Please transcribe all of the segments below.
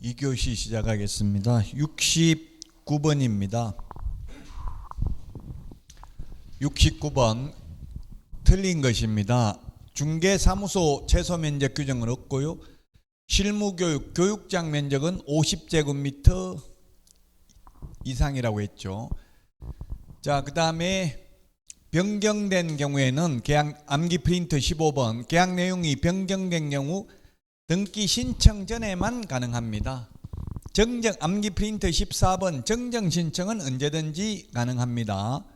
2교시 시작하겠습니다. 69번입니다. 69번 틀린 것입니다. 중개사무소 최소면적 규정은 없고요. 실무교육, 교육장 면적은 50제곱미터 이상이라고 했죠. 자, 그 다음에 변경된 경우에는 계약 암기 프린트 15번 계약 내용이 변경된 경우 등기 신청 전에만 가능합니다. 정정 암기 프린트 14번 정정 신청은 언제든지 가능합니다.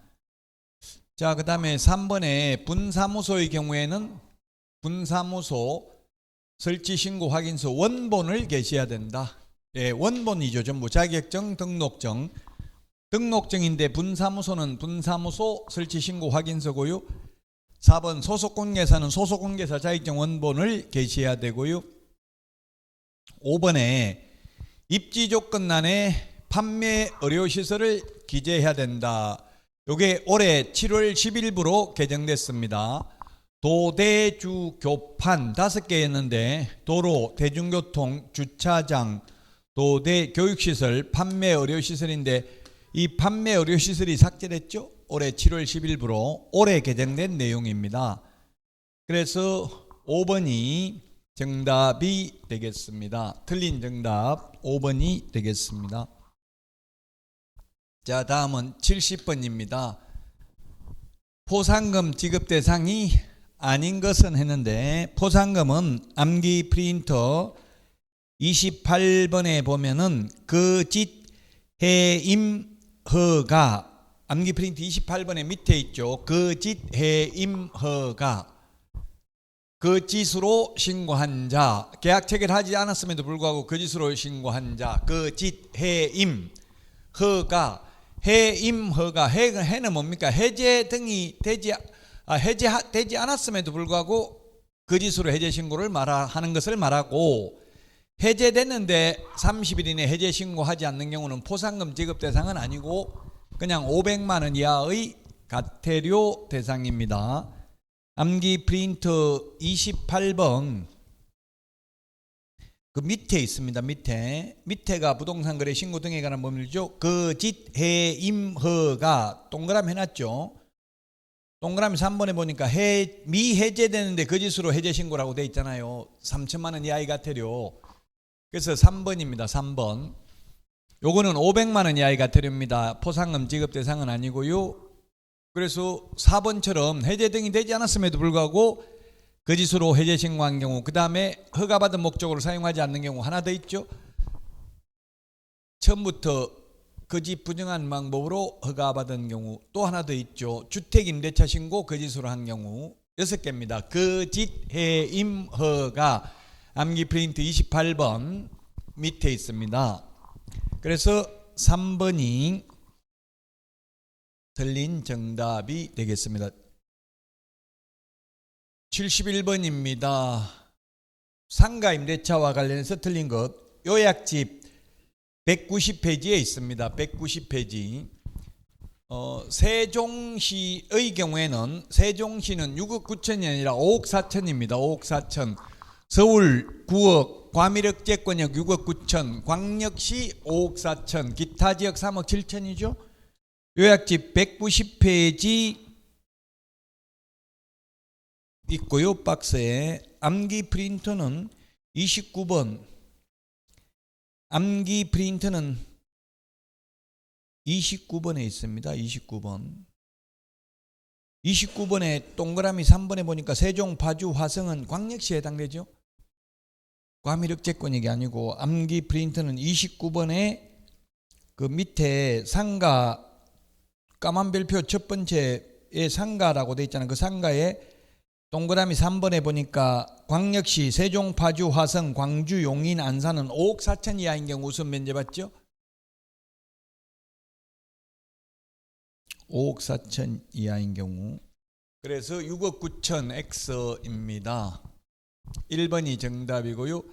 자, 그 다음에 3번에 분사무소의 경우에는 분사무소 설치 신고 확인서 원본을 게시해야 된다. 예, 원본이죠. 전부 자격증, 등록증. 등록증인데 분사무소는 분사무소 설치 신고 확인서고요. 4번 소속공개사는 소속공개사 자격증 원본을 게시해야 되고요. 5번에 입지조건란에 판매 의료시설을 기재해야 된다. 이게 올해 7월 10일부로 개정됐습니다. 도대주 교판 5개였는데 도로, 대중교통, 주차장, 도대 교육시설, 판매 의료시설인데 이 판매 의료시설이 삭제됐죠. 올해 7월 10일부로 올해 개정된 내용입니다. 그래서 5번이 정답이 되겠습니다. 틀린 정답 5번이 되겠습니다. 자, 다음은 70번입니다. 포상금 지급 대상이 아닌 것은 했는데 포상금은 암기 프린터 28번에 보면은 거짓 해임 허가 암기 프린트 28번에 밑에 있죠. 거짓 해임 허가 거짓으로 신고한 자 계약 체결하지 않았음에도 불구하고 거짓으로 신고한 자 거짓 해임 허가 해임 허가 해는 뭡니까? 해제 등이 해제되지 않았음에도 불구하고 거짓으로 해제 신고를 하는 것을 말하고 해제됐는데 30일 이내 해제 신고하지 않는 경우는 포상금 지급 대상은 아니고 그냥 500만 원 이하의 과태료 대상입니다. 암기 프린터 28번 그 밑에 있습니다. 밑에가 부동산 거래 신고 등에 관한 법률이죠. 거짓 해임 허가 동그라미 해놨죠. 동그라미 3번에 보니까 미해제되는데 거짓으로 해제 신고라고 돼 있잖아요. 3천만 원 이하의 과태료. 그래서 3번입니다. 3번. 요거는 500만 원 이하의 과태료입니다. 포상금 지급 대상은 아니고요. 그래서 4번처럼 해제 등이 되지 않았음에도 불구하고 거짓으로 해제 신고한 경우, 그 다음에 허가받은 목적으로 사용하지 않는 경우 하나 더 있죠. 처음부터 거짓 부정한 방법으로 허가받은 경우 또 하나 더 있죠. 주택임대차 신고 거짓으로 한 경우 6개입니다. 거짓 해임 허가 암기 프린트 28번 밑에 있습니다. 그래서 3번이 틀린 정답이 되겠습니다. 71번입니다. 상가 임대차와 관련해서 틀린 것 요약집 190페이지에 있습니다. 190페이지. 세종시의 경우에는 세종시는 6억 9천이 아니라 5억 4천입니다. 5억 4천. 서울 9억, 과밀억제권역 6억 9천, 광역시 5억 4천, 기타 지역 3억 7천이죠. 요약집 190페이지 있고요. 박스에 암기 프린터는 29번 암기 프린터는 29번에 있습니다. 29번에 동그라미 3번에 보니까 세종, 파주, 화성은 광역시에 해당되죠. 과밀억제권역이 아니고 암기 프린터는 29번에 그 밑에 상가 까만 별표 첫 번째에 상가라고 돼 있잖아요. 그 상가에 동그라미 3번에 보니까 광역시 세종, 파주, 화성, 광주, 용인, 안산은 5억 4천 이하인 경우 우선 면제받죠. 5억 4천 이하인 경우. 그래서 6억 9천 X입니다. 1번이 정답이고요.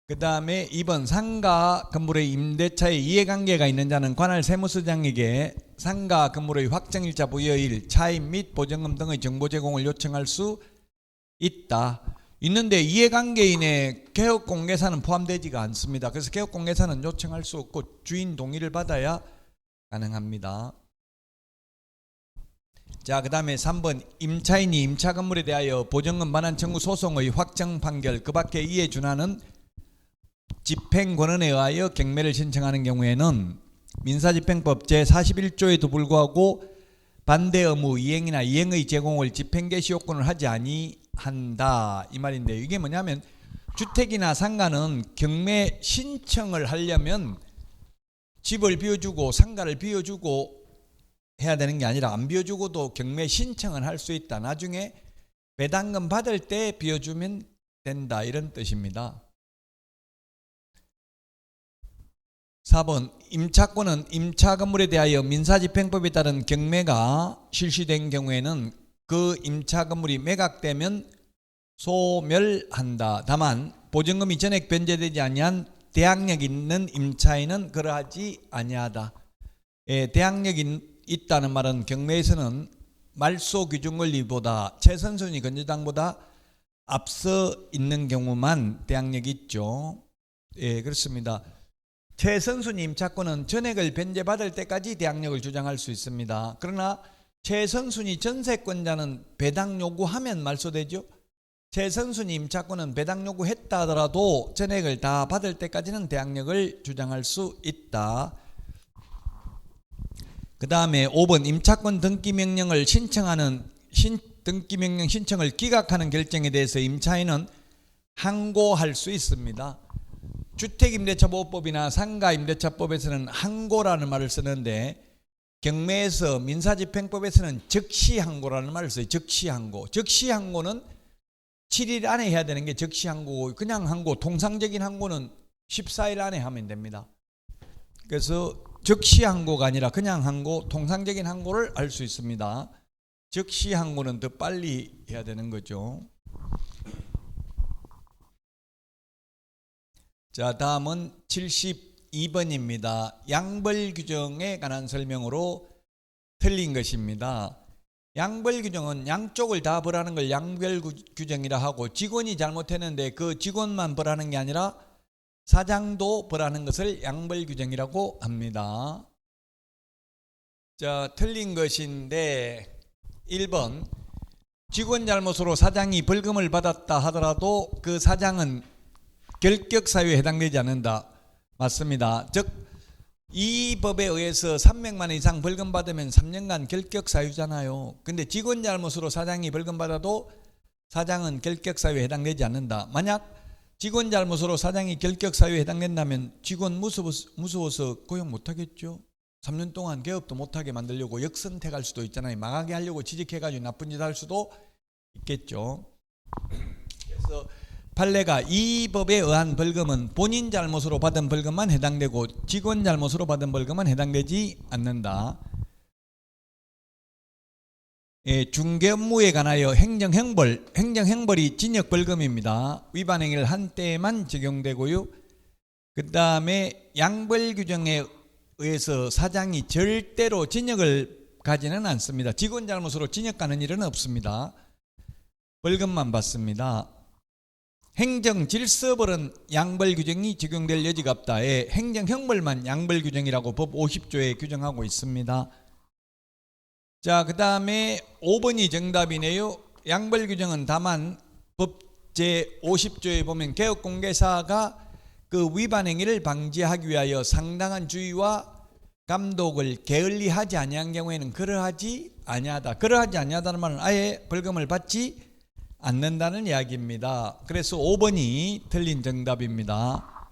그 다음에 2번 상가 건물의 임대차에 이해관계가 있는 자는 관할 세무서장에게 상가 건물의 확정일자 부여일, 차임 및 보증금 등의 정보 제공을 요청할 수 있다. 있는데 이해관계인의 개업공개사는 포함되지가 않습니다. 그래서 개업공개사는 요청할 수 없고 주인 동의를 받아야 가능합니다. 자, 그 다음에 3번 임차인이 임차 건물에 대하여 보증금 반환 청구 소송의 확정 판결 그 밖에 이에 준하는 집행권원에 의하여 경매를 신청하는 경우에는 민사집행법 제41조에도 불구하고 반대 의무 이행이나 이행의 제공을 집행개시 요건을 하지 아니한다 이 말인데, 이게 뭐냐면 주택이나 상가는 경매 신청을 하려면 집을 비워주고 상가를 비워주고 해야 되는 게 아니라 안 비워주고도 경매 신청을 할 수 있다. 나중에 배당금 받을 때 비워주면 된다 이런 뜻입니다. 4번 임차권은 임차 건물에 대하여 민사집행법에 따른 경매가 실시된 경우에는 그 임차 건물이 매각되면 소멸한다. 다만 보증금이 전액 변제되지 아니한 대항력이 있는 임차인은 그러하지 아니하다. 대항력이 있다는 말은 경매에서는 말소 규정 권리보다 최선순위 건조당보다 앞서 있는 경우만 대항력이 있죠. 그렇습니다. 최선순위 임차권은 전액을 변제받을 때까지 대항력을 주장할 수 있습니다. 그러나 최선순위 전세권자는 배당 요구하면 말소되죠. 최선순위 임차권은 배당 요구했다 하더라도 전액을 다 받을 때까지는 대항력을 주장할 수 있다. 그 다음에 5번 임차권 등기명령을 신청하는 등기명령 신청을 기각하는 결정에 대해서 임차인은 항고할 수 있습니다. 주택임대차보호법이나 상가임대차법에서는 항고라는 말을 쓰는데 경매에서 민사집행법에서는 즉시항고라는 말을 써요. 즉시항고. 즉시항고는 7일 안에 해야 되는 게 즉시항고고, 그냥 항고, 통상적인 항고는 14일 안에 하면 됩니다. 그래서 즉시항고가 아니라 그냥 항고, 통상적인 항고를 할 수 있습니다. 즉시항고는 더 빨리 해야 되는 거죠. 자, 다음은 72번입니다. 양벌 규정에 관한 설명으로 틀린 것입니다. 양벌 규정은 양쪽을 다 벌하는 걸 양벌 규정이라 하고, 직원이 잘못했는데 그 직원만 벌하는 게 아니라 사장도 벌하는 것을 양벌 규정이라고 합니다. 자, 틀린 것인데 1번 직원 잘못으로 사장이 벌금을 받았다 하더라도 그 사장은 결격 사유에 해당되지 않는다. 맞습니다. 즉 이 법에 의해서 300만 원 이상 벌금 받으면 3년간 결격 사유잖아요. 근데 직원 잘못으로 사장이 벌금 받아도 사장은 결격 사유에 해당되지 않는다. 만약 직원 잘못으로 사장이 결격 사유에 해당된다면 직원 무서워서 고용 못하겠죠. 3년 동안 개업도 못하게 만들려고 역선택할 수도 있잖아요. 망하게 하려고 취직해가지고 나쁜 짓 할 수도 있겠죠. 그래서 판례가 이 법에 의한 벌금은 본인 잘못으로 받은 벌금만 해당되고 직원 잘못으로 받은 벌금은 해당되지 않는다. 중개업무에 관하여 행정형벌이 징역벌금입니다. 위반행위를 한 때에만 적용되고요. 그 다음에 양벌규정에 의해서 사장이 절대로 징역을 가지는 않습니다. 직원 잘못으로 징역 가는 일은 없습니다. 벌금만 받습니다. 행정질서벌은 양벌규정이 적용될 여지가 없다. 행정형벌만 양벌규정이라고 법 50조에 규정하고 있습니다. 자, 그 다음에 5번이 정답이네요. 양벌규정은 다만 법 제50조에 보면 개업공개사가 그 위반행위를 방지하기 위하여 상당한 주의와 감독을 게을리하지 아니한 경우에는 그러하지 아니하다. 그러하지 아니하다는 말은 아예 벌금을 받지 않는다는 이야기입니다. 그래서 5번이 틀린 정답입니다.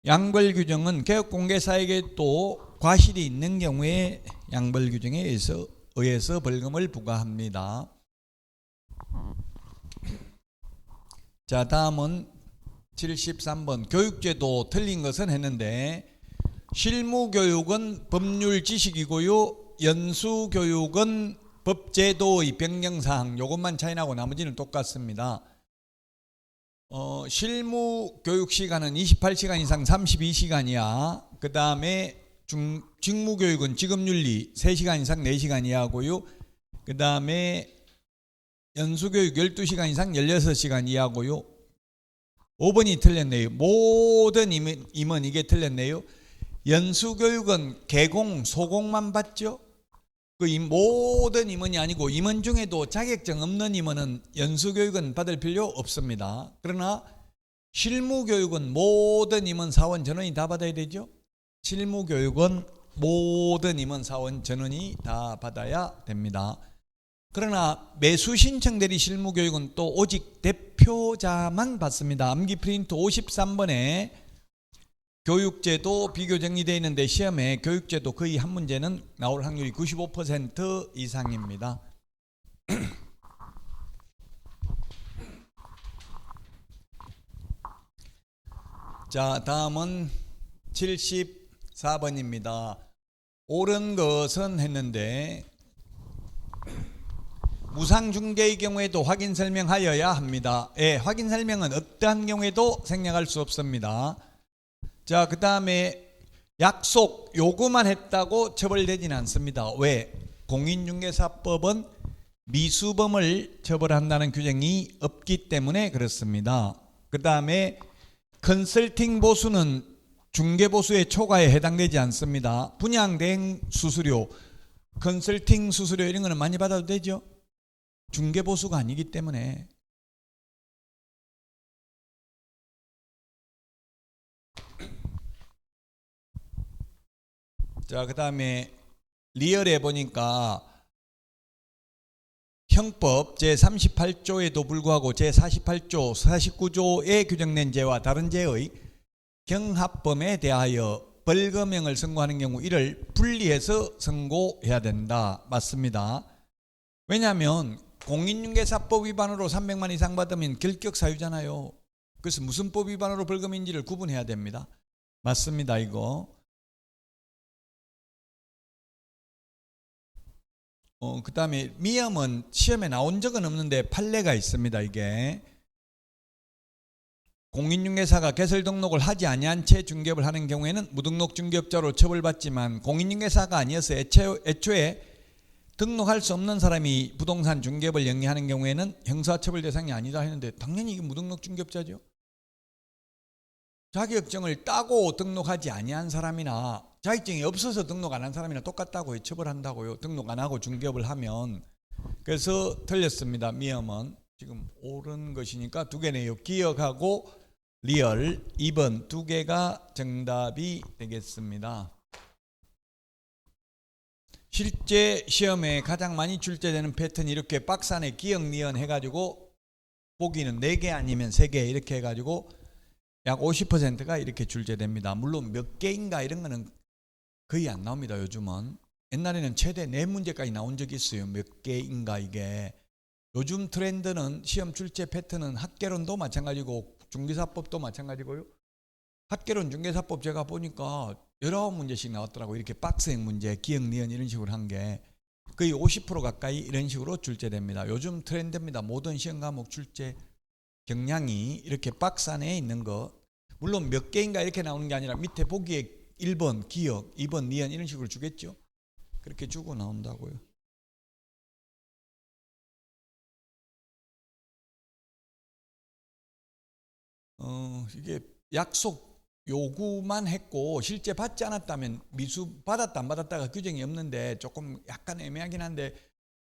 양벌규정은 개업공개사에게 또 과실이 있는 경우에 양벌규정에 의해서 벌금을 부과합니다. 자, 다음은 73번 교육제도 틀린 것은 했는데 실무교육은 법률 지식이고요. 연수교육은 법제도의 변경사항 요것만 차이나고 나머지는 똑같습니다. 실무교육시간은 28시간 이상 32시간이야. 그 다음에 직무교육은 직업윤리 3시간 이상 4시간 이하고요. 그 다음에 연수교육 12시간 이상 16시간 이하고요. 5번이 틀렸네요. 모든 임원 이게 틀렸네요. 연수교육은 개공, 소공만 받죠. 그 모든 임원이 아니고 임원 중에도 자격증 없는 임원은 연수교육은 받을 필요 없습니다. 그러나 실무교육은 모든 임원 사원 전원이 다 받아야 되죠. 실무교육은 모든 임원 사원 전원이 다 받아야 됩니다. 그러나 매수 신청 대리 실무교육은 또 오직 대표자만 받습니다. 암기 프린트 53번에 교육제도 비교 정리되어 있는데 시험에 교육제도 거의 한 문제는 나올 확률이 95% 이상입니다. 자, 다음은 74번입니다. 옳은 것은 했는데 무상중개의 경우에도 확인 설명하여야 합니다. 예, 확인 설명은 어떠한 경우에도 생략할 수 없습니다. 자, 그 다음에 약속 요구만 했다고 처벌되지는 않습니다. 왜? 공인중개사법은 미수범을 처벌한다는 규정이 없기 때문에 그렇습니다. 그 다음에 컨설팅 보수는 중개보수의 초과에 해당되지 않습니다. 분양대행 수수료, 컨설팅 수수료 이런 거는 많이 받아도 되죠. 중개보수가 아니기 때문에. 자, 그 다음에 리얼에 보니까 형법 제38조에도 불구하고 제48조, 49조에 규정된 죄와 다른 죄의 경합범에 대하여 벌금형을 선고하는 경우 이를 분리해서 선고해야 된다. 맞습니다. 왜냐하면 공인중개사법 위반으로 300만 이상 받으면 결격 사유잖아요. 그래서 무슨 법 위반으로 벌금인지를 구분해야 됩니다. 맞습니다. 이거. 그 다음에 미험은 시험에 나온 적은 없는데 판례가 있습니다. 이게 공인중개사가 개설 등록을 하지 아니한 채 중개업을 하는 경우에는 무등록 중개업자로 처벌받지만 공인중개사가 아니어서 애초에 등록할 수 없는 사람이 부동산 중개업을 영위하는 경우에는 형사처벌 대상이 아니다 했는데 당연히 이게 무등록 중개업자죠. 자격증을 따고 등록하지 아니한 사람이나 자격증이 없어서 등록 안 한 사람이나 똑같다고요. 처벌한다고요. 등록 안 하고 중개업을 하면. 그래서 틀렸습니다. 미험은. 지금 옳은 것이니까 두 개네요. 기억하고 리얼 2번 두 개가 정답이 되겠습니다. 실제 시험에 가장 많이 출제되는 패턴이 이렇게 박스 안에 기억, 니은 해가지고 보기는 4개 아니면 3개 이렇게 해가지고 약 50%가 이렇게 출제됩니다. 물론 몇 개인가 이런 거는 거의 안 나옵니다. 요즘은. 옛날에는 최대 4문제까지 나온 적이 있어요. 몇 개인가 이게. 요즘 트렌드는 시험 출제 패턴은 학개론도 마찬가지고 중개사법도 마찬가지고요. 학개론 중개사법 제가 보니까 19문제씩 나왔더라고요. 이렇게 박스형 문제, 기억, 니은 이런 식으로 한 게 거의 50% 가까이 이런 식으로 출제됩니다. 요즘 트렌드입니다. 모든 시험 과목 출제 경향이 이렇게 박스 안에 있는 거. 물론 몇 개인가 이렇게 나오는 게 아니라 밑에 보기에 1번 기억, 2번 니은 이런 식으로 주겠죠. 그렇게 주고 나온다고요. 이게 약속 요구만 했고 실제 받지 않았다면 미수 받았다 안 받았다가 규정이 없는데 조금 약간 애매하긴 한데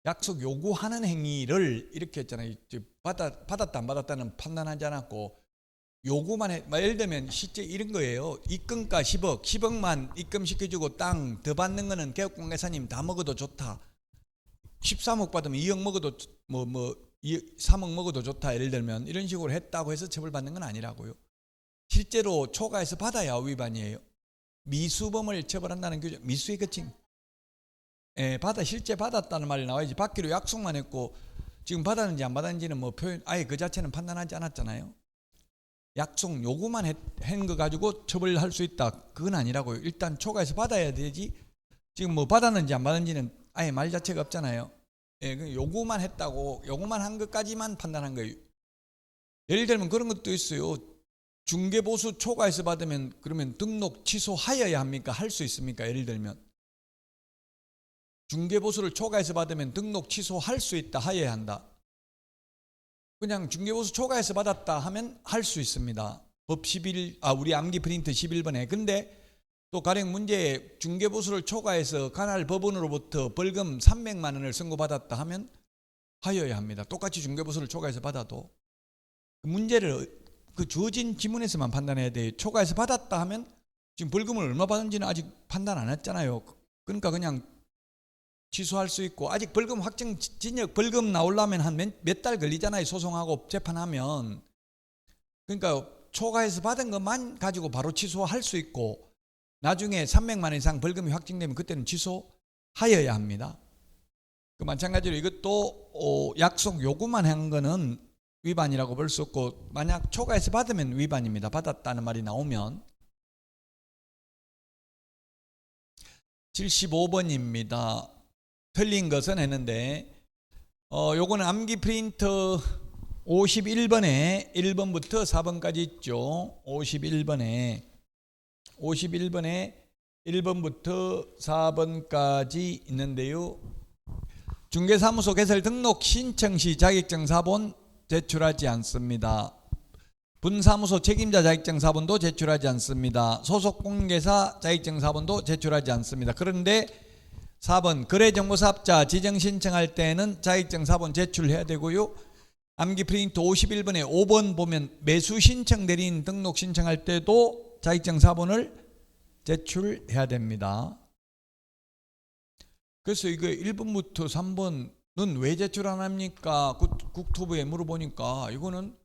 약속 요구하는 행위를 이렇게 했잖아요. 받았다 안 받았다는 판단하지 않았고 요구만 해. 예를 들면 실제 이런 거예요. 입금가 10억, 10억만 입금시켜주고 땅 더 받는 거는 개업공개사님 다 먹어도 좋다. 13억 받으면 2억 먹어도 3억 먹어도 좋다. 예를 들면 이런 식으로 했다고 해서 처벌받는 건 아니라고요. 실제로 초과해서 받아야 위반이에요. 미수범을 처벌한다는 규정. 미수의 거칭. 실제 받았다는 말이 나와야지. 받기로 약속만 했고 지금 받았는지 안 받았는지는 뭐 표현 아예 그 자체는 판단하지 않았잖아요. 약속 요구만 한 거 가지고 처벌할 수 있다. 그건 아니라고요. 일단 초과해서 받아야 되지. 지금 뭐 받았는지 안 받았는지는 아예 말 자체가 없잖아요. 요구만 했다고 요구만 한 것까지만 판단한 거예요. 예를 들면 그런 것도 있어요. 중개보수 초과해서 받으면 그러면 등록 취소하여야 합니까? 할 수 있습니까? 예를 들면 중개보수를 초과해서 받으면 등록 취소할 수 있다. 하여야 한다. 그냥 중개보수 초과해서 받았다 하면 할 수 있습니다. 법 11, 우리 암기 프린트 11번에. 근데 또 가령 문제에 중개보수를 초과해서 관할 법원으로부터 벌금 300만 원을 선고받았다 하면 하여야 합니다. 똑같이 중개보수를 초과해서 받아도 문제를 그 주어진 지문에서만 판단해야 돼요. 초과해서 받았다 하면 지금 벌금을 얼마 받은지는 아직 판단 안 했잖아요. 그러니까 그냥 취소할 수 있고, 아직 벌금 확정 징역 벌금 나오려면 한 몇 달 걸리잖아요. 소송하고 재판하면. 그러니까 초과해서 받은 것만 가지고 바로 취소할 수 있고, 나중에 300만 원 이상 벌금이 확정되면 그때는 취소하여야 합니다. 그 마찬가지로 이것도 약속 요구만 한 거는 위반이라고 볼 수 없고, 만약 초과해서 받으면 위반입니다. 받았다는 말이 나오면. 75번입니다. 틀린 것은 했는데, 요거는 암기 프린터 51번에 1번부터 4번까지 있죠. 51번에 1번부터 4번까지 있는데요. 중개사무소 개설 등록 신청 시 자격증 사본 제출하지 않습니다. 분사무소 책임자 자격증 사본도 제출하지 않습니다. 소속 공개사 자격증 사본도 제출하지 않습니다. 그런데 4번 거래정보사업자 지정 신청할 때는 자격증 사본 제출해야 되고요. 암기 프린트 51번에 5번 보면 매수 신청 대리인 등록 신청할 때도 자격증 사본을 제출해야 됩니다. 그래서 이거 1번부터 3번은 왜 제출 안 합니까? 국토부에 물어보니까 이거는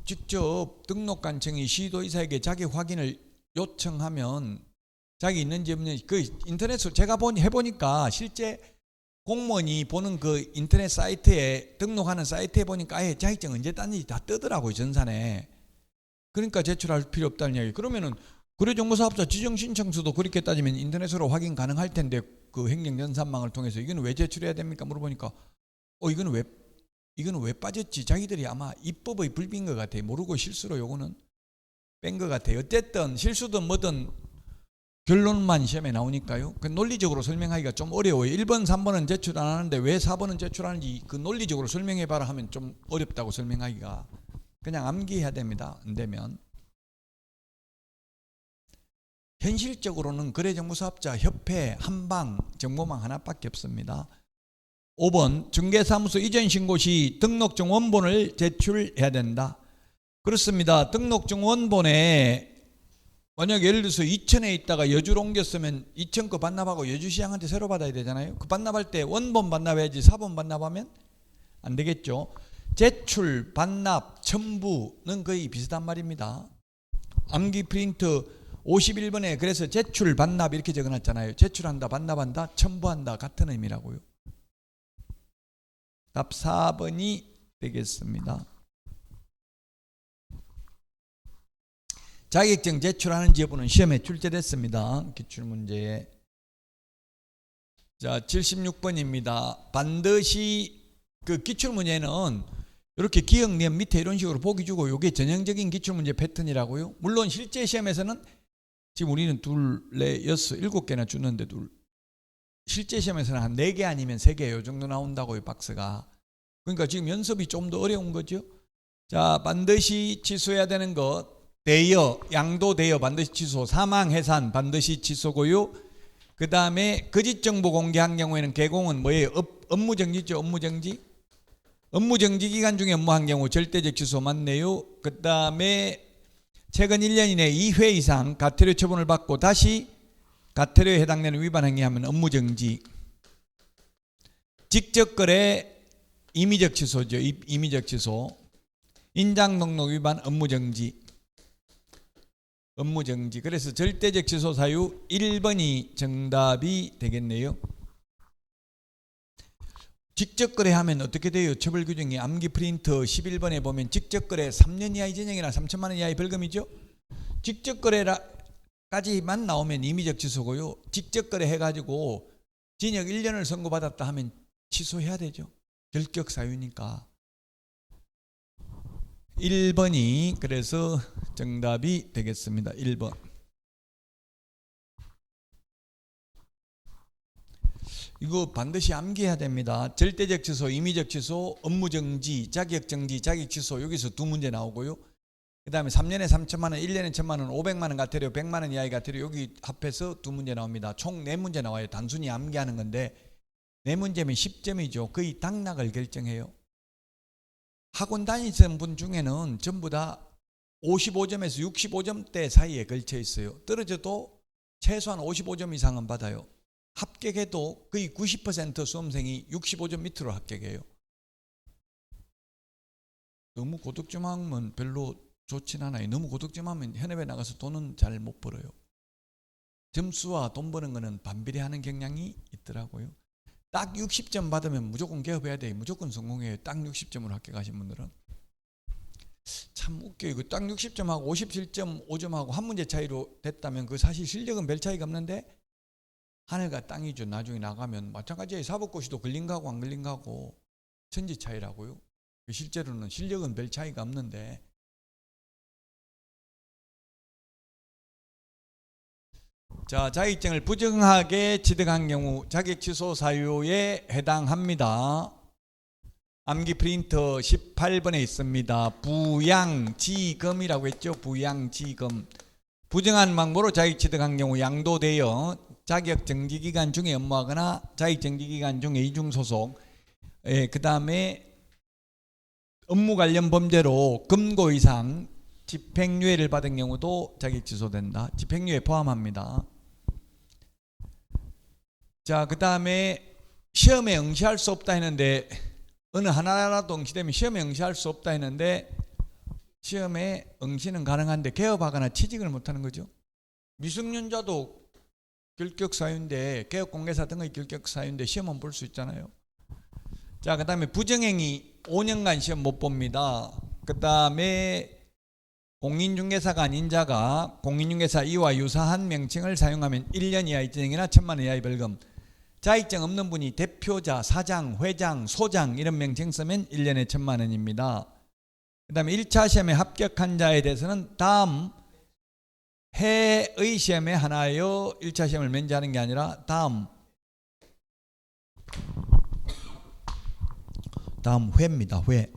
직접 등록관청이 시도이사에게 자격 확인을 요청하면 자기 있는지 없는지, 그 인터넷으로 제가 해보니까 실제 공무원이 보는 그 인터넷 사이트에 등록하는 사이트에 보니까 아예 자격증 언제 땄는지 다 뜨더라고요, 전산에. 그러니까 제출할 필요 없다는 이야기. 그러면은 거래정보사업자 지정신청서도 그렇게 따지면 인터넷으로 확인 가능할 텐데, 그 행정전산망을 통해서 이거는 왜 제출해야 됩니까? 물어보니까 이거는 왜 빠졌지? 자기들이 아마 입법의 불비인 것 같아요. 모르고 실수로 요거는 뺀 것 같아요. 어쨌든 실수든 뭐든 결론만 시험에 나오니까요. 그 논리적으로 설명하기가 좀 어려워요. 1번, 3번은 제출 안 하는데 왜 4번은 제출하는지 그 논리적으로 설명해봐라 하면 좀 어렵다고 설명하기가. 그냥 암기해야 됩니다. 안 되면. 현실적으로는 거래정보사업자 협회 한방 정보망 하나밖에 없습니다. 5번 중개사무소 이전 신고 시 등록증 원본을 제출해야 된다. 그렇습니다. 등록증 원본에 만약 예를 들어서 이천에 있다가 여주로 옮겼으면 이천 거 반납하고 여주시장한테 새로 받아야 되잖아요. 그 반납할 때 원본 반납해야지 4번 반납하면 안 되겠죠. 제출, 반납, 첨부는 거의 비슷한 말입니다. 암기 프린트 51번에 그래서 제출, 반납 이렇게 적어놨잖아요. 제출한다, 반납한다, 첨부한다 같은 의미라고요. 답 4번이 되겠습니다. 자격증 제출하는지 여부는 시험에 출제됐습니다. 기출문제에. 자, 76번입니다. 반드시 그 기출문제는 이렇게 기억니은 밑에 이런 식으로 보기 주고 이게 전형적인 기출문제 패턴이라고요. 물론 실제 시험에서는 지금 우리는 2, 4, 6, 7개나 주는데 실제 시험에서는 한 4개 아니면 3개 요 정도 나온다고요, 박스가. 그러니까 지금 연습이 좀 더 어려운 거죠. 자, 반드시 취소해야 되는 것. 대여, 양도 대여 반드시 취소, 사망 해산 반드시 취소고요. 그 다음에 거짓 정보 공개한 경우에는 개공은 뭐예요? 업무 정지죠. 업무 정지. 업무 정지 기간 중에 업무한 경우 절대적 취소 맞네요. 그 다음에 최근 1년 이내 2회 이상 과태료 처분을 받고 다시 과태료에 해당되는 위반 행위하면 업무 정지. 직접 거래 임의적 취소죠. 임의적 취소. 인장 등록 위반 업무 정지. 업무 정지. 그래서 절대적 취소 사유 1번이 정답이 되겠네요. 직접 거래하면 어떻게 돼요? 처벌 규정이 암기 프린트 11번에 보면 직접 거래 3년 이하의 징역이나 3천만 원 이하의 벌금이죠. 직접 거래까지만 나오면 임의적 취소고요. 직접 거래 해가지고 징역 1년을 선고받았다 하면 취소해야 되죠. 결격 사유니까. 1번이 그래서 정답이 되겠습니다. 1번. 이거 반드시 암기해야 됩니다. 절대적 취소, 임의적 취소, 업무 정지, 자격 정지, 자격 취소 여기서 두 문제 나오고요. 그 다음에 3년에 3천만 원, 1년에 1천만 원, 500만 원 같으려 100만 원 이하의 같으려 여기 합해서 두 문제 나옵니다. 총 4문제 나와요. 단순히 암기하는 건데 4문제면 10점이죠. 거의 당락을 결정해요. 학원 다니시는 분 중에는 전부 다 55점에서 65점대 사이에 걸쳐 있어요. 떨어져도 최소한 55점 이상은 받아요. 합격해도 거의 90% 수험생이 65점 밑으로 합격해요. 너무 고득점 하면 별로 좋진 않아요. 너무 고득점 하면 현업에 나가서 돈은 잘 못 벌어요. 점수와 돈 버는 거는 반비례하는 경향이 있더라고요. 딱 60점 받으면 무조건 개업해야 돼요. 무조건 성공해요. 딱 60점으로 합격하신 분들은. 참 웃겨요. 그 딱 60점하고 57.5점하고 한 문제 차이로 됐다면 그 사실 실력은 별 차이가 없는데 하늘과 땅이죠. 나중에 나가면 마찬가지예요. 사법고시도 걸린 거하고 안 걸린 거하고 천지 차이라고요. 실제로는 실력은 별 차이가 없는데 자, 자격증을 부정하게 취득한 경우 자격 취소 사유에 해당합니다. 암기 프린터 18번에 있습니다. 부양지검이라고 했죠. 부양지검. 부정한 방법으로 자격 취득한 경우 양도되어 자격 정지기간 중에 업무하거나 자격 정지기간 중에 이중소속, 그 다음에 업무 관련 범죄로 금고 이상 집행유예를 받은 경우도 자격 취소된다. 집행유예 포함합니다. 자, 그 다음에 시험에 응시할 수 없다 했는데 어느 하나라도 응시되면 시험에 응시할 수 없다 했는데 시험에 응시는 가능한데 개업하거나 취직을 못하는 거죠. 미성년자도 결격사유인데 개업공개사 등의 결격사유인데 시험은 볼 수 있잖아요. 자, 그 다음에 부정행위 5년간 시험 못 봅니다. 그 다음에 공인중개사가 아닌 자가 공인중개사 이와 유사한 명칭을 사용하면 1년 이하의 징역이나 1,000만 원 이하의 벌금. 자격증 없는 분이 대표자, 사장, 회장, 소장 이런 명칭 쓰면 1년에 1,000만 원입니다. 그 다음에 1차 시험에 합격한 자에 대해서는 다음 해의 시험에 하나여 1차 시험을 면제하는 게 아니라 다음 회입니다. 회.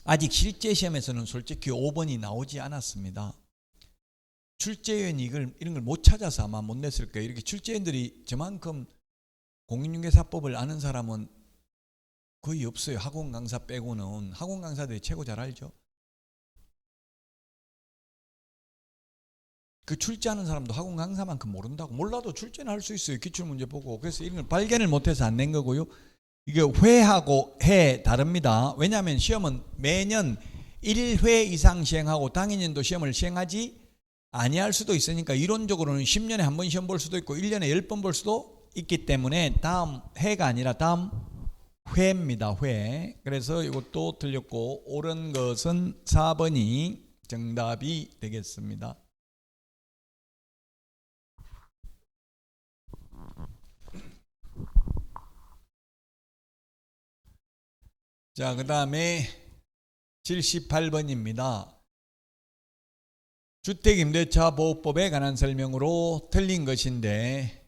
아직 실제 시험에서는 솔직히 5번이 나오지 않았습니다. 출제위원이 이런 걸 못 찾아서 아마 못 냈을 거예요. 이렇게 출제위원들이 저만큼 공인중개사법을 아는 사람은 거의 없어요. 학원 강사 빼고는. 학원 강사들이 최고 잘 알죠. 그 출제하는 사람도 학원 강사만큼 모른다고. 몰라도 출제는 할 수 있어요. 기출문제 보고. 그래서 이런 걸 발견을 못해서 안 낸 거고요. 이게 회하고 해 다릅니다. 왜냐하면 시험은 매년 1회 이상 시행하고 당일년도 시험을 시행하지 아니할 수도 있으니까 이론적으로는 10년에 한 번 시험 볼 수도 있고 1년에 10번 볼 수도 있기 때문에 다음 해가 아니라 다음 회입니다. 회. 그래서 이것도 틀렸고 옳은 것은 4번이 정답이 되겠습니다. 자, 그 다음에 78번입니다. 주택임대차 보호법에 관한 설명으로 틀린 것인데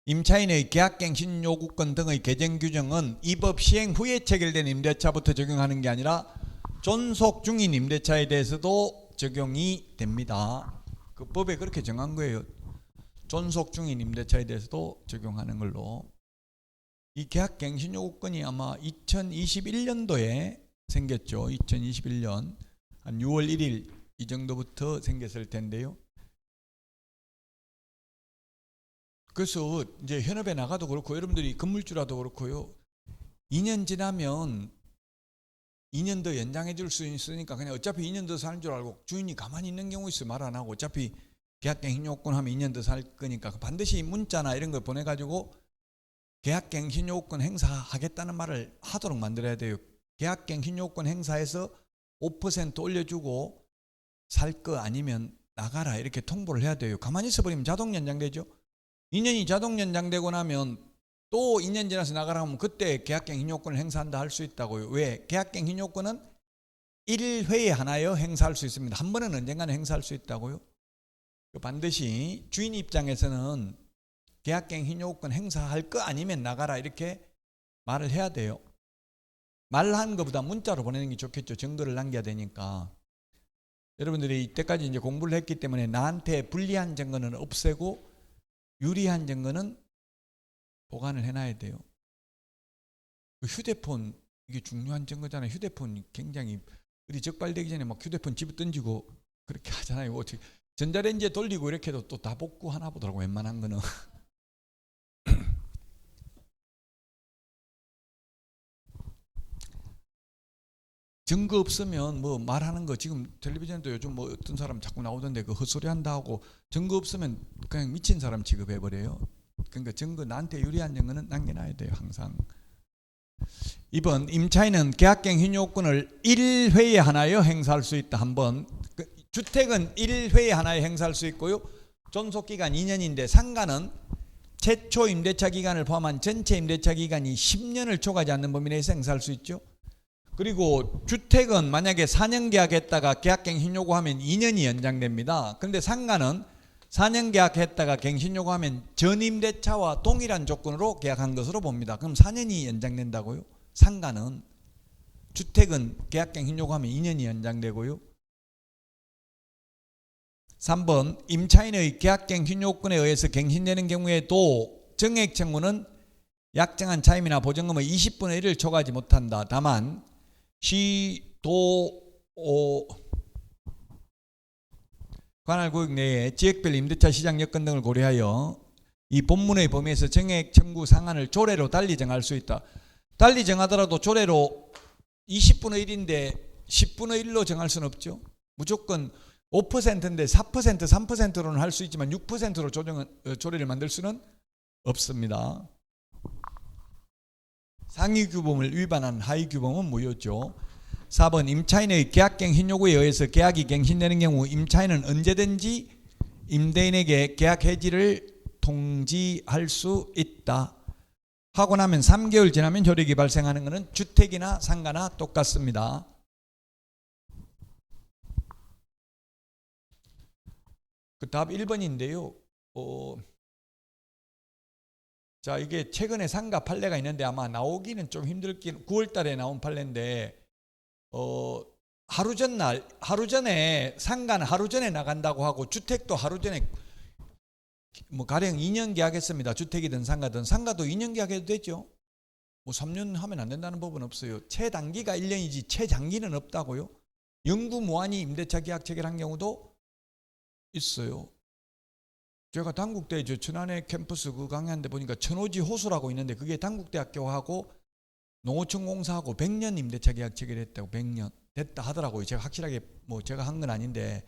임차인의 계약갱신 요구권 등의 개정 규정은 이 법 시행 후에 체결된 임대차부터 적용하는 게 아니라 존속 중인 임대차에 대해서도 적용이 됩니다. 그 법에 그렇게 정한 거예요. 존속 중인 임대차에 대해서도 적용하는 걸로. 이 계약갱신 요구권이 아마 2021년도에 생겼죠. 2021년 한 6월 1일 이 정도부터 생겼을 텐데요. 그래서 이제 현업에 나가도 그렇고 여러분들이 건물주라도 그렇고요. 2년 지나면 2년 더 연장해 줄 수 있으니까 그냥 어차피 2년 더 사는 줄 알고 주인이 가만히 있는 경우 있어요. 말 안 하고 어차피 계약갱신 요건 하면 2년 더 살 거니까 반드시 문자나 이런 걸 보내가지고 계약갱신 요건 행사하겠다는 말을 하도록 만들어야 돼요. 계약갱신 요건 행사해서 5% 올려주고 살 거 아니면 나가라 이렇게 통보를 해야 돼요. 가만히 있어버리면 자동 연장되죠. 2년이 자동 연장되고 나면 또 2년 지나서 나가라 하면 그때 계약갱신 요건을 행사한다 할 수 있다고요. 왜? 계약갱신 요건은 1회에 하나여 행사할 수 있습니다. 한 번은 언젠가는 행사할 수 있다고요. 반드시 주인 입장에서는 계약갱신 요구권 행사할 거 아니면 나가라 이렇게 말을 해야 돼요. 말하는 것보다 문자로 보내는 게 좋겠죠. 증거를 남겨야 되니까. 여러분들이 이때까지 이제 공부를 했기 때문에 나한테 불리한 증거는 없애고 유리한 증거는 보관을 해놔야 돼요. 휴대폰 이게 중요한 증거잖아요. 휴대폰 굉장히 우리 적발되기 전에 막 휴대폰 집에 던지고 그렇게 하잖아요. 어떻게 전자레인지에 돌리고 이렇게 해도 또 다 복구하나 보더라고 웬만한 거는. 증거 없으면 뭐 말하는 거 지금 텔레비전도 요즘 뭐 어떤 사람 자꾸 나오던데 그 헛소리 한다 하고 증거 없으면 그냥 미친 사람 취급해버려요. 그러니까 증거 나한테 유리한 증거는 남겨놔야 돼요 항상. 2번 임차인은 계약갱신 요건을 1회에 하나여 행사할 수 있다. 한번 주택은 1회에 하나에 행사할 수 있고요. 존속기간 2년인데 상가는 최초 임대차 기간을 포함한 전체 임대차 기간이 10년을 초과하지 않는 범위 내에서 행사할 수 있죠. 그리고 주택은 만약에 4년 계약했다가 계약갱신 요구하면 2년이 연장됩니다. 그런데 상가는 4년 계약했다가 갱신 요구하면 전임대차와 동일한 조건으로 계약한 것으로 봅니다. 그럼 4년이 연장된다고요? 상가는. 주택은 계약갱신 요구하면 2년이 연장되고요. 3번 임차인의 계약갱신 요건에 의해서 갱신되는 경우에도 정액 청구는 약정한 차임이나 보증금의 20분의 1을 초과하지 못한다. 다만 시도 관할 구역 내에 지역별 임대차 시장 여건 등을 고려하여 이 본문의 범위에서 정액 청구 상한을 조례로 달리 정할 수 있다. 달리 정하더라도 조례로 20분의 1인데 10분의 1로 정할 수는 없죠. 무조건 5%인데 4%, 3%로는 할 수 있지만 6%로 조례를 만들 수는 없습니다. 상위 규범을 위반한 하위 규범은 무효죠. 4번 임차인의 계약갱신 요구에 의해서 계약이 갱신되는 경우 임차인은 언제든지 임대인에게 계약 해지를 통지할 수 있다. 하고 나면 3개월 지나면 효력이 발생하는 것은 주택이나 상가나 똑같습니다. 그 답 1번인데요. 자, 이게 최근에 상가 판례가 있는데 아마 나오기는 좀 힘들긴 9월 달에 나온 판례인데 하루 전에 상가는 하루 전에 나간다고 하고 주택도 하루 전에 뭐 가령 2년 계약했습니다. 주택이든 상가든 상가도 2년 계약해도 되죠. 뭐 3년 하면 안 된다는 법은 없어요. 최단기가 1년이지 최장기는 없다고요. 영구 무한히 임대차 계약 체결한 경우도 있어요. 제가 단국대 천안의 캠퍼스 그 강의하는데 보니까 천호지 호수라고 있는데 그게 단국대학교하고 농어촌 공사하고 100년 임대차 계약 체결했다고 100년 됐다 하더라고요. 제가 확실하게 뭐 제가 한 건 아닌데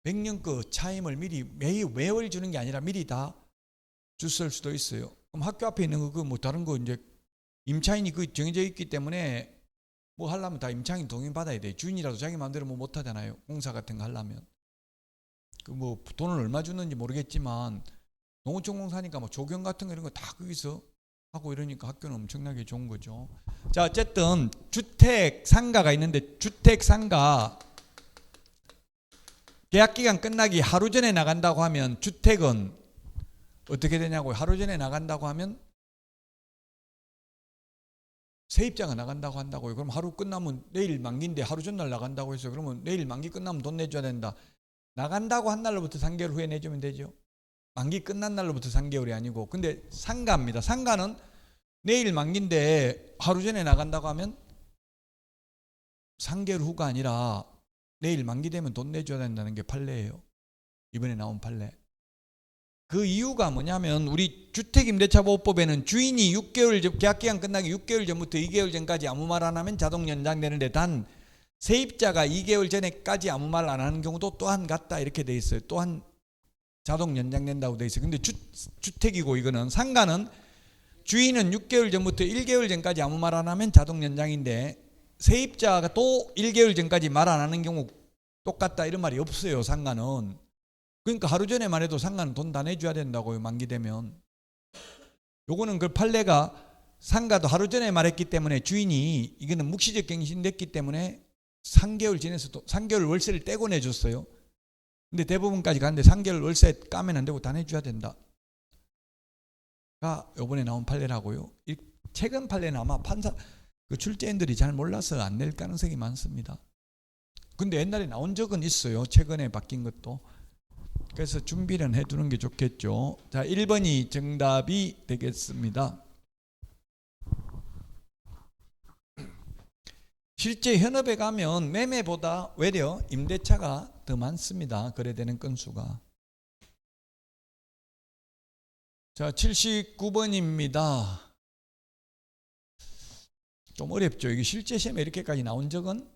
100년 그 차임을 미리 매월 주는 게 아니라 미리 다 줬을 수도 있어요. 그럼 학교 앞에 있는 거 그 뭐 다른 거 이제 임차인이 그 정해져 있기 때문에 뭐 하려면 다 임차인 동의 받아야 돼. 주인이라도 자기 마음대로 뭐 못 하잖아요. 공사 같은 거 하려면. 그 뭐 돈을 얼마 주는지 모르겠지만 농어촌 공사니까 뭐 조경 같은 거 이런 거 다 거기서 하고 이러니까 학교는 엄청나게 좋은 거죠. 자, 어쨌든 주택 상가가 있는데 주택 상가 계약 기간 끝나기 하루 전에 나간다고 하면 주택은 어떻게 되냐고요? 하루 전에 나간다고 하면 세입자가 나간다고 한다고요. 그럼 하루 끝나면 내일 만기인데 하루 전날 나간다고 해서 그러면 내일 만기 끝나면 돈 내줘야 된다. 나간다고 한 날로부터 3개월 후에 내주면 되죠. 만기 끝난 날로부터 3개월이 아니고. 근데 상가입니다. 상가는 내일 만기인데 하루 전에 나간다고 하면 3개월 후가 아니라 내일 만기되면 돈 내줘야 된다는 게 판례예요. 이번에 나온 판례. 그 이유가 뭐냐면 우리 주택임대차보호법에는 주인이 6개월 전 계약기간 끝나기 6개월 전부터 2개월 전까지 아무 말 안 하면 자동 연장되는데 단 세입자가 2개월 전에까지 아무 말 안 하는 경우도 또한 같다 이렇게 돼 있어요. 또한 자동 연장된다고 돼 있어요. 근데 주택이고 이거는 상가는 주인은 6개월 전부터 1개월 전까지 아무 말 안 하면 자동 연장인데 세입자가 또 1개월 전까지 말 안 하는 경우 똑같다 이런 말이 없어요. 상가는. 그러니까 하루 전에만 해도 상가는 돈 다 내줘야 된다고요. 만기되면. 요거는 그 판례가 상가도 하루 전에 말했기 때문에 주인이 이거는 묵시적 갱신됐기 때문에 3개월 지내서도 3개월 월세를 떼고 내줬어요. 근데 대부분까지 갔는데 3개월 월세 까면 안 되고 다 내줘야 된다. 요번에 나온 판례라고요. 최근 판례는 아마 판사 그 출제인들이 잘 몰라서 안 낼 가능성이 많습니다. 근데 옛날에 나온 적은 있어요. 최근에 바뀐 것도. 그래서 준비는 해두는 게 좋겠죠. 자, 1번이 정답이 되겠습니다. 실제 현업에 가면 매매보다 외려 임대차가 더 많습니다. 거래되는 건수가. 자, 79번입니다. 좀 어렵죠. 이게 실제 시험에 이렇게까지 나온 적은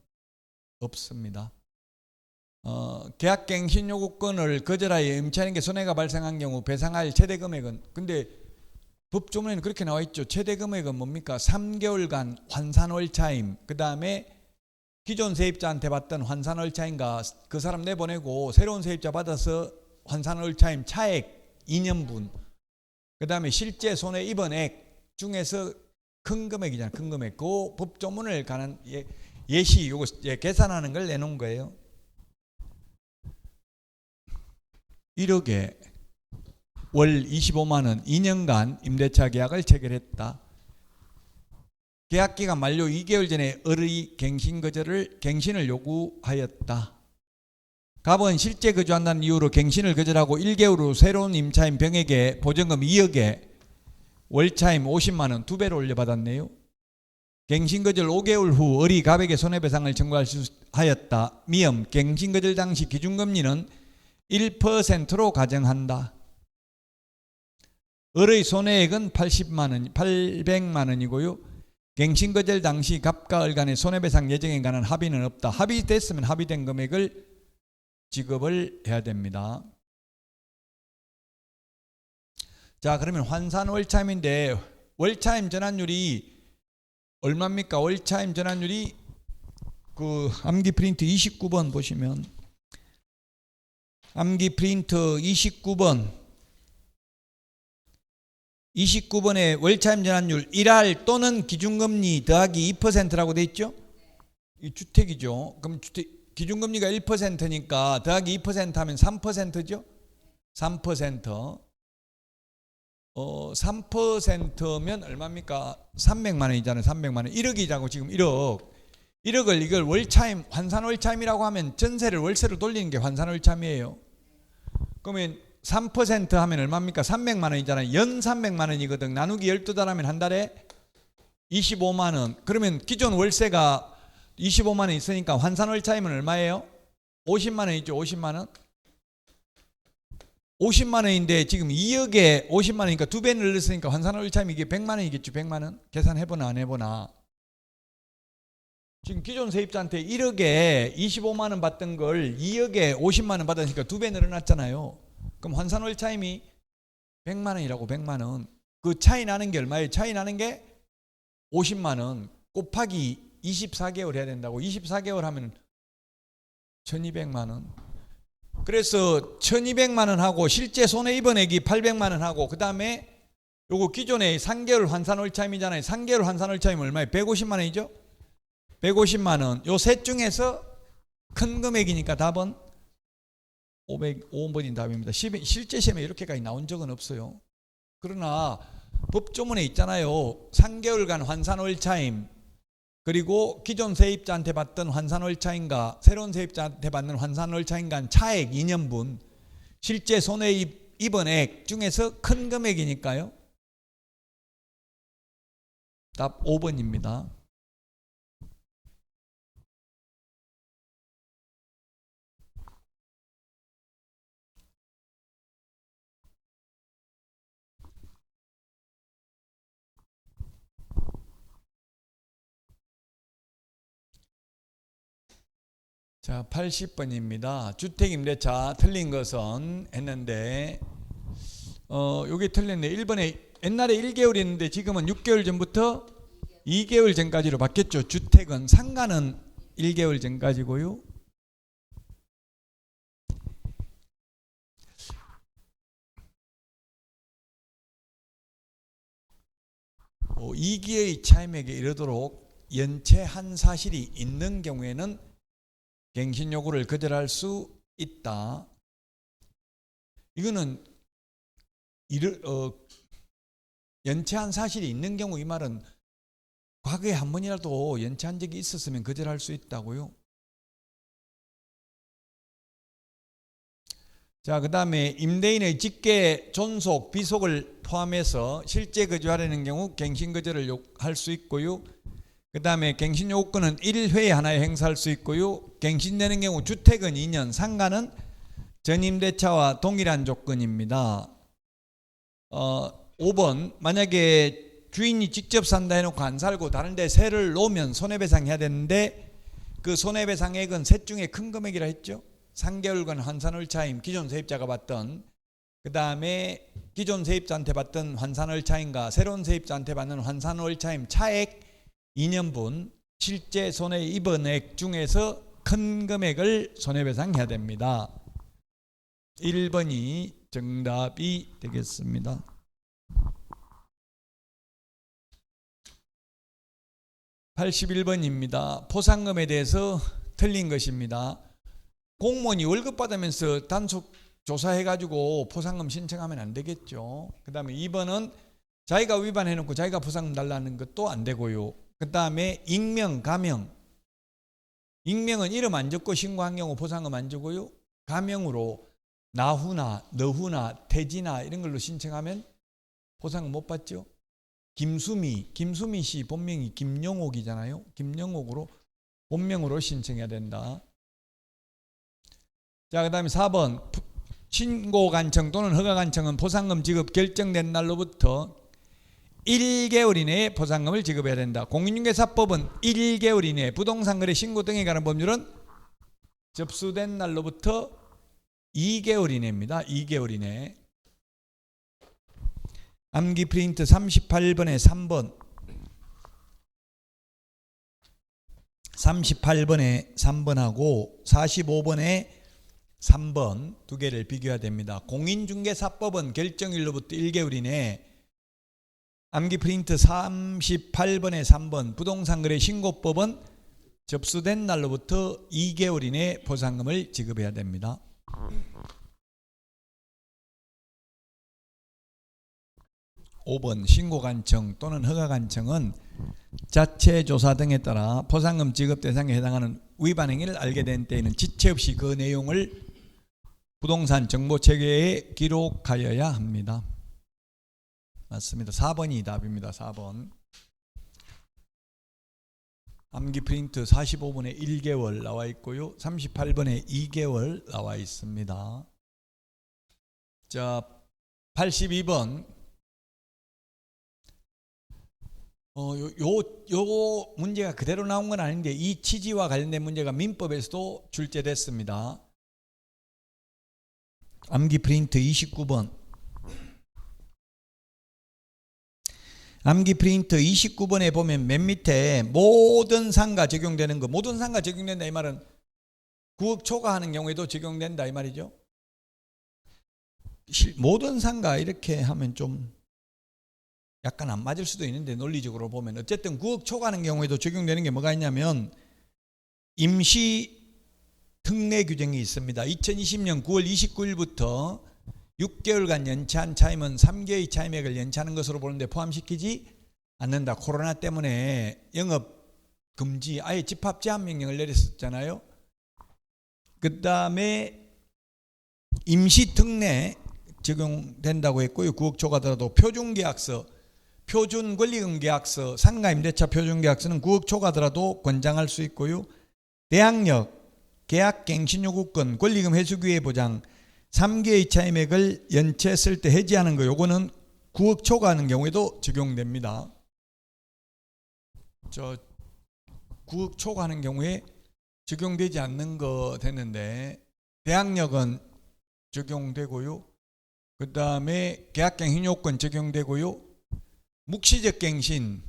없습니다. 계약갱신 요구권을 거절하여 임차인에게 손해가 발생한 경우 배상할 최대 금액은, 근데 법조문에는 그렇게 나와 있죠. 최대 금액은 뭡니까? 3개월간 환산월차임, 그 다음에 기존 세입자한테 받던 환산월차임과 그 사람 내보내고 새로운 세입자 받아서 환산월차임 차액 2년분, 그 다음에 실제 손해 입은 액 중에서 큰 금액이잖아요. 큰 금액. 그 법조문을 가는 예시 요거 계산하는 걸 내놓은 거예요. 1억에 월 25만 원 2년간 임대차 계약을 체결했다. 계약기간 만료 2개월 전에 을의 갱신을 요구하였다. 갑은 실제 거주한다는 이유로 갱신을 거절하고 1개월 후 새로운 임차인 병에게 보증금 2억에 월차임 50만 원 2배로 올려받았네요. 갱신 거절 5개월 후 을이 갑에게 손해배상을 청구할 수 하였다. 미음 갱신 거절 당시 기준금리는 1%로 가정한다. 을의 손해액은 800만 원이고요. 갱신 거절 당시 갑과 을 간의 손해배상 예정에 관한 합의는 없다. 합의됐으면 합의된 금액을 지급을 해야 됩니다. 자, 그러면 환산 월차임인데 월차임 전환율이 얼마입니까? 월차임 전환율이 그 암기 프린트 29번 보시면 암기 프린트 29번에 월차임 전환율 1할 또는 기준금리 더하기 2%라고 돼 있죠? 이 주택이죠. 그럼 기준금리가 1%니까 더하기 2% 하면 3%죠? 3%. 3%면 얼마입니까? 300만 원이잖아요. 300만 원. 1억이자고 지금 1억. 1억을 이걸 월차임, 환산월차임이라고 하면 전세를 월세로 돌리는 게 환산월차임이에요. 그러면 3% 하면 얼마입니까? 300만 원이잖아요. 연 300만 원이거든. 나누기 12달 하면 한 달에 25만 원. 그러면 기존 월세가 25만 원 있으니까 환산월차임은 얼마예요? 50만 원이죠. 50만 원. 50만 원인데 지금 2억에 50만 원이니까 2배 늘렸으니까 환산월차임이 이게 100만 원이겠죠. 100만 원. 계산해보나 안 해보나. 지금 기존 세입자한테 1억에 25만 원 받던 걸 2억에 50만 원 받으니까 2배 늘어났잖아요. 그럼 환산월차임이 100만 원이라고. 100만 원. 그 차이 나는 게 얼마예요? 차이 나는 게 50만 원 곱하기 24개월 해야 된다고. 24개월 하면 1200만 원. 그래서 1200만 원 하고 실제 손해 입은 액이 800만 원 하고 그 다음에 요거 기존에 3개월 환산월차임이잖아요. 3개월 환산월차임은 얼마예요? 150만 원이죠? 150만 원. 요 셋 중에서 큰 금액이니까 답은 5번인 답입니다. 실제 시험에 이렇게까지 나온 적은 없어요. 그러나 법조문에 있잖아요. 3개월간 환산월차임 그리고 기존 세입자한테 받던 환산월차임과 새로운 세입자한테 받는 환산월차임 간 차액 2년분 실제 손해 입은 액 중에서 큰 금액이니까요. 답 5번입니다. 자, 80번입니다. 주택임대차 틀린 것은 했는데 요게 틀렸네. 1번에 옛날에 1개월이었는데 지금은 6개월 전부터 2개월 전까지로 바뀌었죠. 주택은 상가는 1개월 전까지고요. 이기의 차임에게 이르도록 연체한 사실이 있는 경우에는 갱신 요구를 거절할 수 있다. 이거는 연체한 사실이 있는 경우, 이 말은 과거에 한 번이라도 연체한 적이 있었으면 거절할 수 있다고요. 자, 그 다음에 임대인의 직계, 존속, 비속을 포함해서 실제 거주하려는 경우 갱신 거절을 할 수 있고요. 그 다음에 갱신 요건은 1회에 하나에 행사할 수 있고요. 갱신되는 경우 주택은 2년, 상가는 전임대차와 동일한 조건입니다. 5번, 만약에 주인이 직접 산다 해놓고 안 살고 다른 데 세를 놓으면 손해배상해야 되는데 그 손해배상액은 셋 중에 큰 금액이라 했죠. 3개월간 환산월 차임, 기존 세입자가 받던, 그 다음에 기존 세입자한테 받던 환산월 차임과 새로운 세입자한테 받는 환산월 차임 차액 2년분 실제 손해 입은 액 중에서 큰 금액을 손해배상해야 됩니다. 1번이 정답이 되겠습니다. 81번입니다. 포상금에 대해서 틀린 것입니다. 공무원이 월급 받으면서 단속 조사해가지고 포상금 신청하면 안 되겠죠. 그 다음에 2번은 자기가 위반해놓고 자기가 포상금 달라는 것도 안 되고요. 그 다음에 익명, 가명. 익명은 이름 안 적고 신고한 경우 포상금 안 주고요. 가명으로 나후나 너후나 태지나 이런 걸로 신청하면 포상금 못 받죠. 김수미 씨 본명이 김영옥이잖아요. 김영옥으로 본명으로 신청해야 된다. 자, 그 다음에 4번 신고관청 또는 허가관청은 포상금 지급 결정된 날로부터 1개월 이내에 포상금을 지급해야 된다. 공인중개사법은 1개월 이내에, 부동산거래 신고 등에 관한 법률은 접수된 날로부터 2개월 이내입니다. 2개월 이내. 암기 프린트 38번에 3번, 38번에 3번하고 45번에 3번 두 개를 비교해야 됩니다. 공인중개사법은 결정일로부터 1개월 이내, 암기 프린트 38번에 3번 부동산거래 신고법은 접수된 날로부터 2개월 이내 포상금을 지급해야 됩니다. 5번 신고관청 또는 허가관청은 자체 조사 등에 따라 포상금 지급 대상에 해당하는 위반 행위를 알게 된 때에는 지체 없이 그 내용을 부동산 정보체계에 기록하여야 합니다. 맞습니다. 4번이 답입니다. 4번. 암기 프린트 45번에 1개월 나와 있고요. 38번에 2개월 나와 있습니다. 자, 82번. 요 문제가 그대로 나온 건 아닌데 이 취지와 관련된 문제가 민법에서도 출제됐습니다. 암기 프린트 29번. 암기 프린트 29번에 보면 맨 밑에 모든 상가 적용되는 거, 모든 상가 적용된다 이 말은 9억 초과하는 경우에도 적용된다 이 말이죠. 모든 상가 이렇게 하면 좀 약간 안 맞을 수도 있는데 논리적으로 보면 어쨌든 9억 초과하는 경우에도 적용되는 게 뭐가 있냐면 임시 특례 규정이 있습니다. 2020년 9월 29일부터 6개월간 연체한 차임은 3개의 차임액을 연체하는 것으로 보는데 포함시키지 않는다. 코로나 때문에 영업 금지, 아예 집합 제한 명령을 내렸었잖아요. 그 다음에 임시 특례 적용된다고 했고요. 9억 초과더라도 표준계약서, 표준 권리금 계약서, 상가 임대차 표준 계약서는 9억 초과더라도 권장할 수 있고요. 대항력, 계약 갱신 요구권, 권리금 회수 기회 보장, 3개의 차임액을 연체했을 때 해지하는 거, 요거는 9억 초과하는 경우에도 적용됩니다. 9억 초과하는 경우에 적용되지 않는 거 되는데 대항력은 적용되고요. 그 다음에 계약갱신 요건 적용되고요. 묵시적 갱신,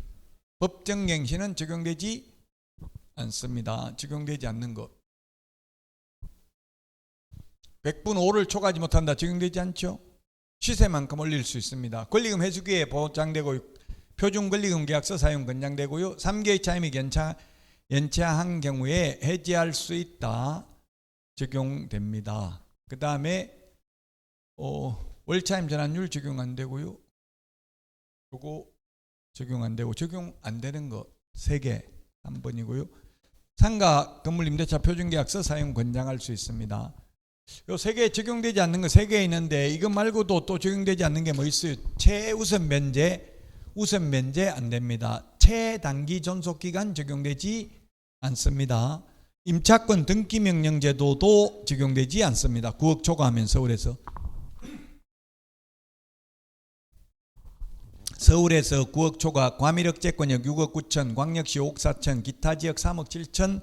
법정 갱신은 적용되지 않습니다. 적용되지 않는 것. 100분 5를 초과하지 못한다. 적용되지 않죠. 시세만큼 올릴 수 있습니다. 권리금 회수기에 보장되고 표준 권리금 계약서 사용 권장되고요. 3개의 차임액 연체한 경우에 해지할 수 있다. 적용됩니다. 그 다음에 월차임 전환율 적용 안 되고요. 요거 적용 안 되고, 적용 안 되는 거 3개 3번이고요. 상가 건물 임대차 표준계약서 사용 권장할 수 있습니다. 요 3개 적용되지 않는 거 3개 있는데, 이거 말고도 또 적용되지 않는 게 뭐 있어요? 최우선 면제, 우선 면제 안 됩니다. 최단기 존속기간 적용되지 않습니다. 임차권 등기명령 제도도 적용되지 않습니다. 9억 초과하면 서울에서 9억 초과, 과밀억제권역 6억 9천, 광역시 5억 4천, 기타 지역 3억 7천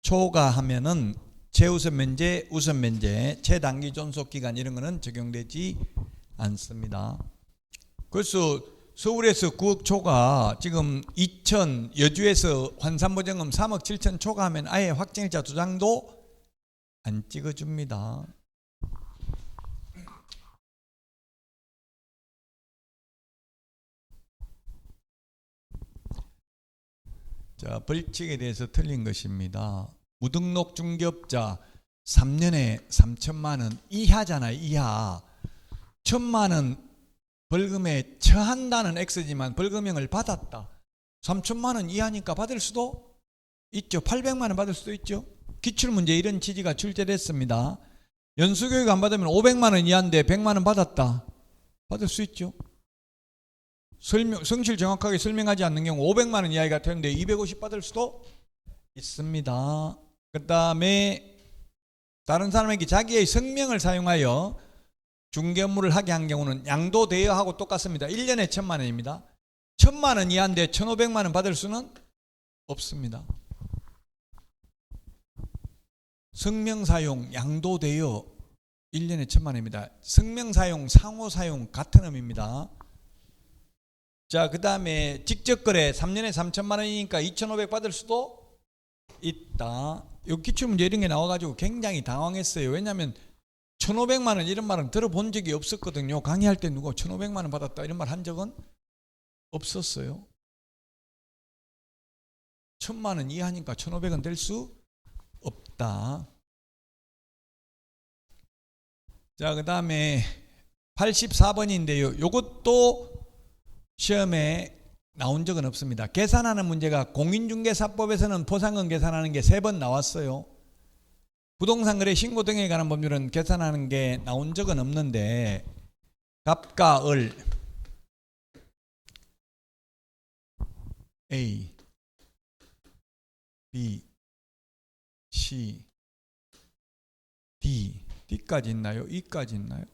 초과하면은 최우선 면제, 우선 면제, 최단기 존속기간 이런 거는 적용되지 않습니다. 그래서 서울에서 9억 초과, 지금 2천, 여주에서 환산보증금 3억 7천 초과하면 아예 확정일자 2장도 안 찍어줍니다. 자, 벌칙에 대해서 틀린 것입니다. 무등록 중개업자 3년에 3천만 원 이하잖아요. 이하. 1천만 원 벌금에 처한다는 X지만 벌금형을 받았다. 3천만 원 이하니까 받을 수도 있죠. 800만 원 받을 수도 있죠. 기출문제 이런 취지가 출제됐습니다. 연수교육 안 받으면 500만 원 이하인데 100만 원 받았다. 받을 수 있죠. 성실 정확하게 설명하지 않는 경우 500만 원 이하가 되는데 250 받을 수도 있습니다. 그 다음에 다른 사람에게 자기의 성명을 사용하여 중개 업무를 하게 한 경우는 양도대여하고 똑같습니다. 1년에 1,000만 원입니다. 1,000만 원 이하인데 1,500만 원 받을 수는 없습니다. 성명 사용, 양도대여 1년에 1,000만 원입니다. 성명 사용, 상호 사용 같은 의미입니다. 자, 그 다음에 직접거래 3년에 3천만 원이니까 2,500 받을 수도 있다. 요 기출문제 이런 게 나와가지고 굉장히 당황했어요. 왜냐하면 1,500만 원 이런 말은 들어본 적이 없었거든요. 강의할 때 누가 1,500만 원 받았다 이런 말 한 적은 없었어요. 1,000만 원 이하니까 1,500원 될 수 없다. 자, 그 다음에 84번인데요. 요것도 시험에 나온 적은 없습니다. 계산하는 문제가 공인중개사법에서는 포상금 계산하는 게 3번 나왔어요. 부동산 거래 신고 등에 관한 법률은 계산하는 게 나온 적은 없는데, 갑과 을 A, B, C, D까지 있나요? E까지 있나요?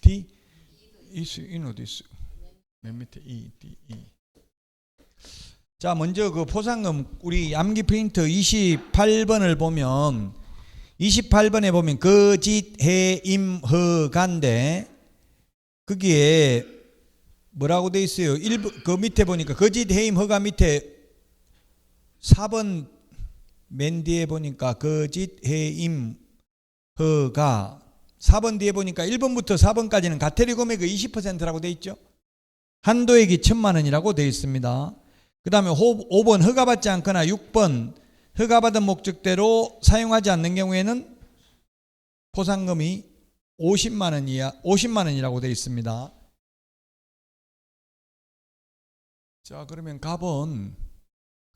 D? 이는 어디 있어? 맨 밑에 E, D, E. 자, 먼저 그 포상금 우리 암기 프린트 28번을 보면 28번에 보면 거짓 해임 허가인데 거기에 뭐라고 돼 있어요? 그 밑에 보니까 거짓 해임 허가 밑에 4번 맨 뒤에 보니까 거짓 해임 허가 4번 뒤에 보니까 1번부터 4번까지는 가태료 금액의 20%라고 돼 있죠. 한도액이 1,000만 원이라고 돼 있습니다. 그 다음에 5번 허가받지 않거나 6번 허가받은 목적대로 사용하지 않는 경우에는 포상금이 50만 원 이하, 50만 원이라고 돼 있습니다. 자, 그러면 갑은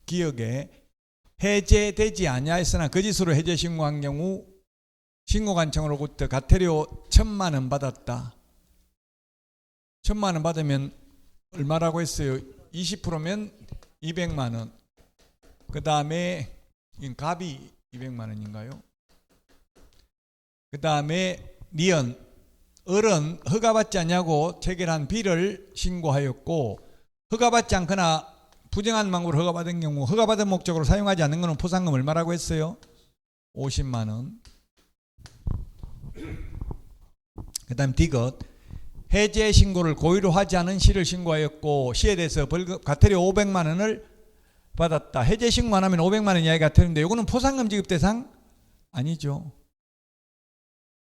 기억에 해제되지 아니하였으나 거짓으로 해제 신고한 경우 신고관청으로부터 가태료 1,000만 원 받았다. 1,000만 원 받으면 얼마라고 했어요? 20%면 200만 원. 그 다음에 갑이 200만 원인가요? 그 다음에 니은 을은 허가받지 않냐고 체결한 비를 신고하였고, 허가받지 않거나 부정한 방법으로 허가받은 경우 허가받은 목적으로 사용하지 않는 것은 포상금 얼마라고 했어요? 50만 원. 그 다음 디귿 해제 신고를 고의로 하지 않은 시를 신고하였고 시에 대해서 벌금 가태료 500만 원을 받았다. 해제 신고 안 하면 500만 원 이하의 가태료인데 이거는 포상금 지급 대상 아니죠.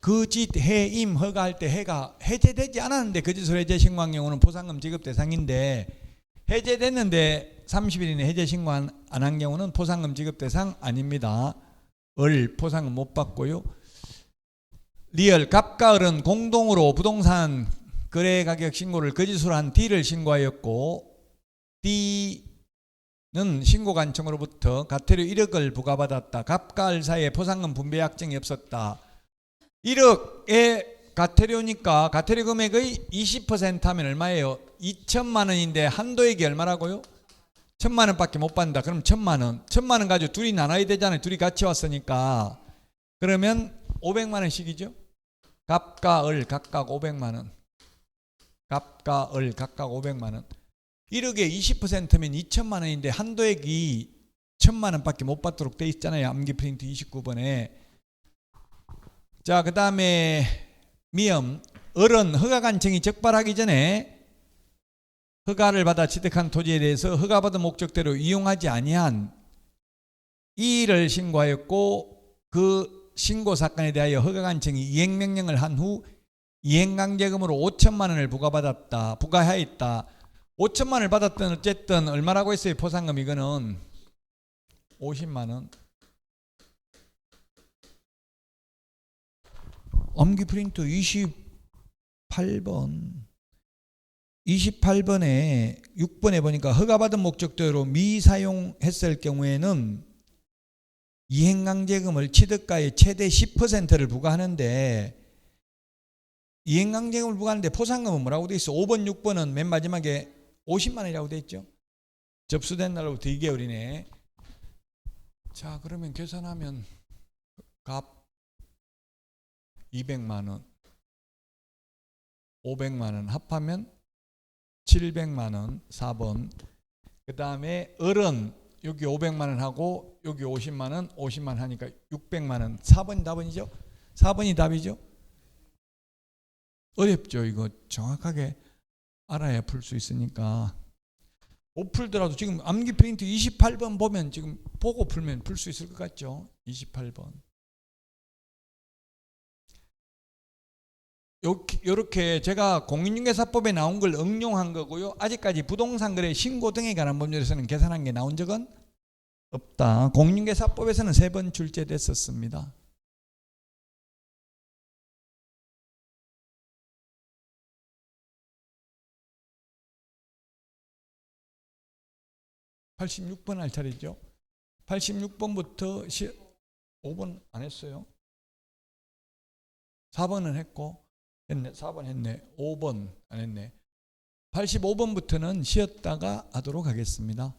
거짓 해임 허가할 때 해가 해제되지 않았는데 거짓으로 해제 신고한 경우는 포상금 지급 대상인데 해제됐는데 30일 이내 해제 신고 안 한 경우는 포상금 지급 대상 아닙니다. 을 포상금 못 받고요. 리얼 갑과 을은 공동으로 부동산 거래 가격 신고를 거짓으로 한 D를 신고하였고 D는 신고 관청으로부터 과태료 1억을 부과받았다. 갑과 을 사이에 포상금 분배 약정이 없었다. 1억의 과태료니까 과태료 금액의 20% 하면 얼마예요? 2천만 원인데 한도액이 얼마라고요? 1,000만 원밖에 못 받는다. 그럼 1,000만 원. 1,000만 원 가지고 둘이 나눠야 되잖아요. 둘이 같이 왔으니까. 그러면 500만 원씩이죠. 갑과 을 각각 500만 원. 갑과 을 각각 500만 원. 1억에 20%면 2천만 원인데 한도액이 1,000만 원밖에 못 받도록 돼 있잖아요. 암기 프린트 29번에. 자, 그 다음에 미음. 을은 허가 관청이 적발하기 전에 허가를 받아 취득한 토지에 대해서 허가받은 목적대로 이용하지 아니한 이의를 신고하였고 그 신고 사건에 대하여 허가관청이 이행명령을 한 후 이행강제금으로 5천만 원을 부과하였다. 5천만 원을 받았던 어쨌든 얼마라고 했어요? 포상금 이거는 50만 원. 암기 프린트 28번에 6번에 보니까 허가받은 목적대로 미사용했을 경우에는 이행강제금을 취득가의 최대 10%를 부과하는데 이행강제금을 부과하는데 포상금은 뭐라고 돼 있어? 5번, 6번은 맨 마지막에 50만 원이라고 돼 있죠. 접수된 날로부터 2개월이네. 자, 그러면 계산하면 갑 200만 원, 500만 원 합하면 700만 원. 4번. 그 다음에 을은 여기 500만 원 하고 여기 50만 원, 50만 원 하니까 600만 원. 4번이 답이죠? 4번이 답이죠? 어렵죠? 이거 정확하게 알아야 풀 수 있으니까. 못 풀더라도 지금 암기 프린트 28번 보면 지금 보고 풀면 풀 수 있을 것 같죠? 28번. 이렇게 제가 공인중개사법에 나온 걸 응용한 거고요. 아직까지 부동산 거래 신고 등에 관한 법률에서는 계산한 게 나온 적은 없다. 공인중개사법에서는 3번 출제됐었습니다. (86번) 할 차례죠. 86번부터 5번 안 했어요. 4번은 했고 했네. 4번 했네. 5번 안 했네. 85번부터는 쉬었다가 하도록 하겠습니다.